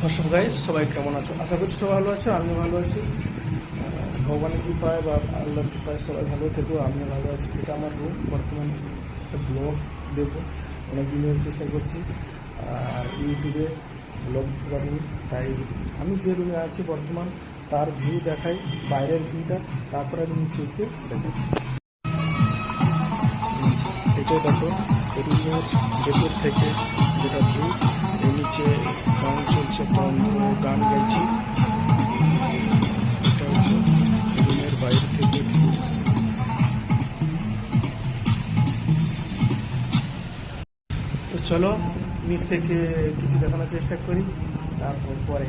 WhatsApp guys, সবাই কেমন আছো? আশা করছি সবাই ভালো আছো, আমিও ভালো আছি। ভগবানের কৃপায় বা আল্লাহর কৃপায় সবাই ভালো থেকো, আমিও ভালো আছি। এটা আমার রুম। বর্তমানে একটা ব্লগ দেবো, অনেক দিন ধরে চেষ্টা করছি আর ইউটিউবে ব্লগ দিতে পারিনি। তাই আমি যে রুমে আছি বর্তমান তার ভিউ দেখাই, বাইরের ভিউটা, তারপরে আমি নিচে উঠে দেখাচ্ছি। এটা দেখো রুমের ভেতর থেকে যেটা ভিউ, এর নিচে গান চলছে, একটা অন্ধ গান গাইছি। এটা হচ্ছে রুমের বাইরে থেকে ভিউ। তো চলো নিচ থেকে কিছু দেখানোর চেষ্টা করি, তারপর পরে